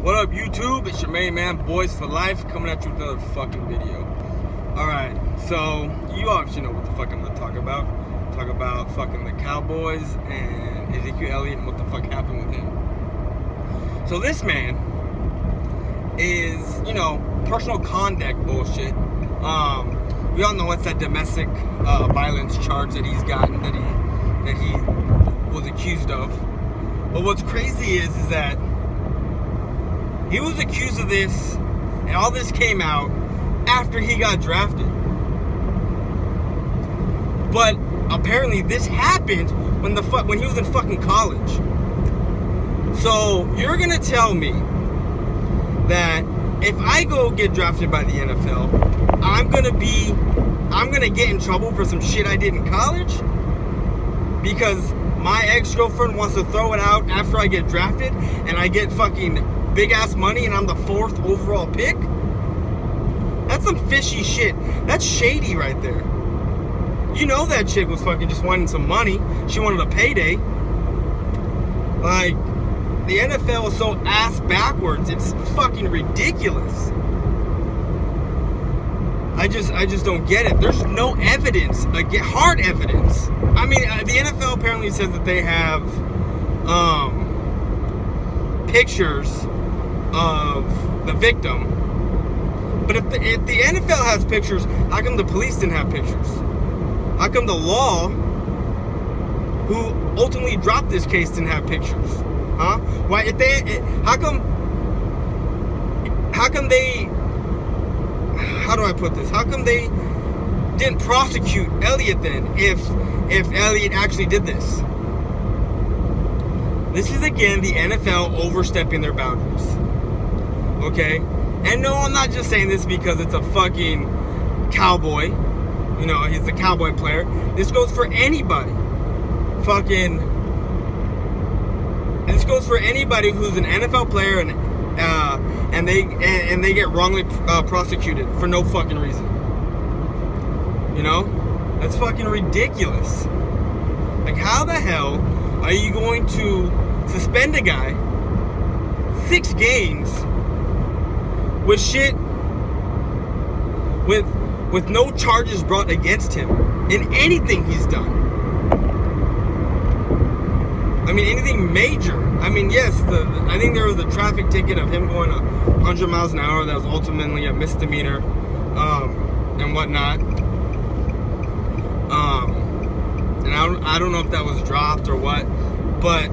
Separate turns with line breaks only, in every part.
What up, YouTube? It's your main man, Boys for Life, coming at you with another fucking video. Alright, so you obviously know what the fuck I'm gonna talk about. Talk about fucking the Cowboys and Ezekiel Elliott and what the fuck happened with him. So this man is, personal conduct bullshit. We all know it's that domestic violence charge that he's gotten, that he was accused of. But what's crazy is that he was accused of this, and all this came out after he got drafted. But apparently this happened when he was in fucking college. So you're gonna tell me that if I go get drafted by the NFL, I'm gonna get in trouble for some shit I did in college because my ex-girlfriend wants to throw it out after I get drafted and I get fucking big ass money and I'm the 4th overall pick? That's some fishy shit. That's shady right there. You know that chick was fucking just wanting some money. She wanted a payday. Like, the NFL is so ass backwards. It's fucking ridiculous. I just don't get it. There's no evidence, hard evidence. I mean, the NFL apparently says that they have pictures of the victim. But if the NFL has pictures, how come the police didn't have pictures? How come the law, who ultimately dropped this case, didn't have pictures? Huh? Why? How come they? How do I put this? How come they didn't prosecute Elliot then? If Elliot actually did this, this is again the NFL overstepping their boundaries. Okay, and no, I'm not just saying this because it's a fucking cowboy. He's a cowboy player. This goes for anybody. This goes for anybody who's an NFL player and they get wrongly prosecuted for no fucking reason. That's fucking ridiculous. Like, how the hell are you going to suspend a guy 6 games with shit with no charges brought against him in anything he's done? I mean, anything major. I mean, yes, I think there was a traffic ticket of him going 100 miles an hour that was ultimately a misdemeanor, and whatnot. And I don't know if that was dropped or what, but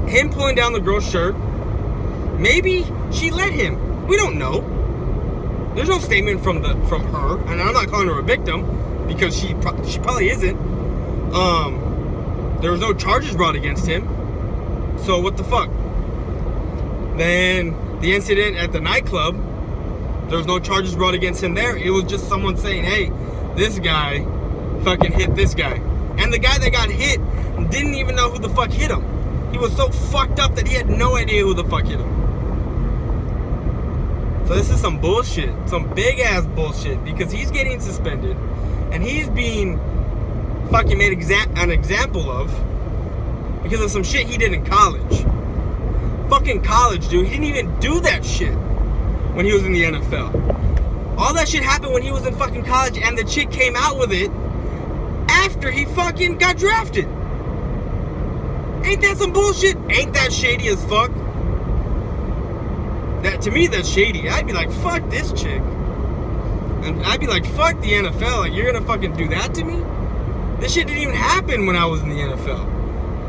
him pulling down the girl's shirt, maybe she let him. We don't know. There's no statement from her, and I'm not calling her a victim because she probably isn't. There was no charges brought against him. So what the fuck? Then the incident at the nightclub, there was no charges brought against him there. It was just someone saying, hey, this guy fucking hit this guy. And the guy that got hit didn't even know who the fuck hit him. He was so fucked up that he had no idea who the fuck hit him. So this is some bullshit. Some big ass bullshit. Because he's getting suspended. And he's being fucking made an example of because of some shit he did in college. Fucking college, dude. He didn't even do that shit when he was in the NFL. All that shit happened when he was in fucking college, and the chick came out with it after he fucking got drafted. Ain't that some bullshit? Ain't that shady as fuck? That, to me, that's shady. I'd be like, fuck this chick. And I'd be like, fuck the NFL. Like, you're gonna fucking do that to me? This shit didn't even happen when I was in the NFL.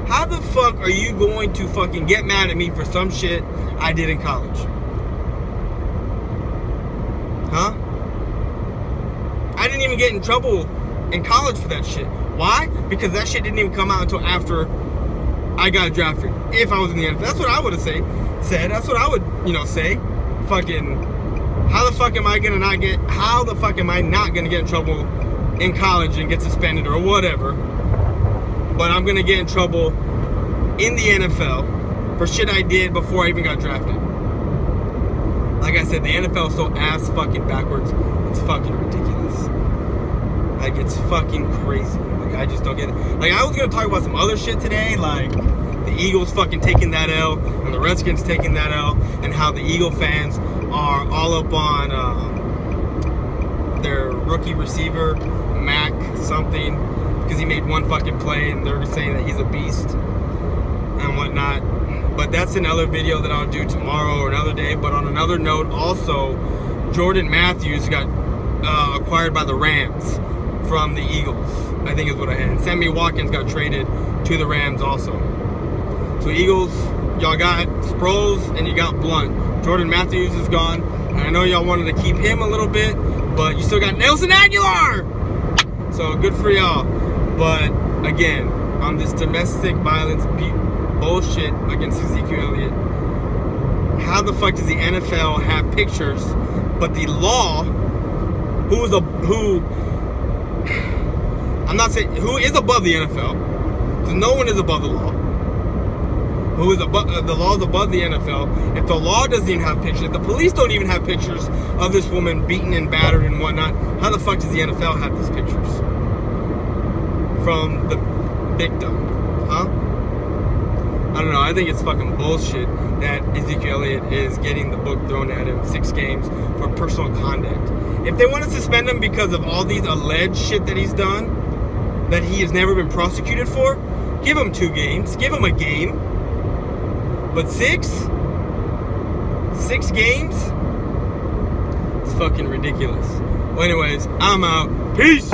How the fuck are you going to fucking get mad at me for some shit I did in college? Huh? I didn't even get in trouble in college for that shit. Why? Because that shit didn't even come out until after I got drafted. If I was in the NFL. That's what I would have said. That's what I would, say. Fucking, how the fuck am I not gonna get in trouble in college and get suspended or whatever, but I'm gonna get in trouble in the NFL for shit I did before I even got drafted? Like I said, the NFL is so ass fucking backwards. It's fucking ridiculous. Like, it's fucking crazy. Like, I just don't get it. Like, I was gonna talk about some other shit today, like the Eagles fucking taking that L and the Redskins taking that L, and how the Eagle fans are all up on their rookie receiver, Mac something, because he made one fucking play and they're saying that he's a beast and whatnot. But that's another video that I'll do tomorrow or another day. But on another note, also, Jordan Matthews got acquired by the Rams from the Eagles, I think is what I had. And Sammy Watkins got traded to the Rams also. So Eagles, y'all got Sproles and you got Blunt. Jordan Matthews is gone. And I know y'all wanted to keep him a little bit, but you still got Nelson Aguilar. So good for y'all. But again, on this domestic violence bullshit against Ezekiel Elliott, how the fuck does the NFL have pictures, but the law, who is above the NFL, because no one is above the law. Who is above the law is above the NFL. If the law doesn't even have pictures, if the police don't even have pictures of this woman beaten and battered and whatnot, how the fuck does the NFL have these pictures from the victim? Huh? I don't know. I think it's fucking bullshit that Ezekiel Elliott is getting the book thrown at him, 6 games for personal conduct. If they want to suspend him because of all these alleged shit that he's done, that he has never been prosecuted for, give him 2 games. Give him a game. But 6 games? It's fucking ridiculous. Well, anyways, I'm out. Peace!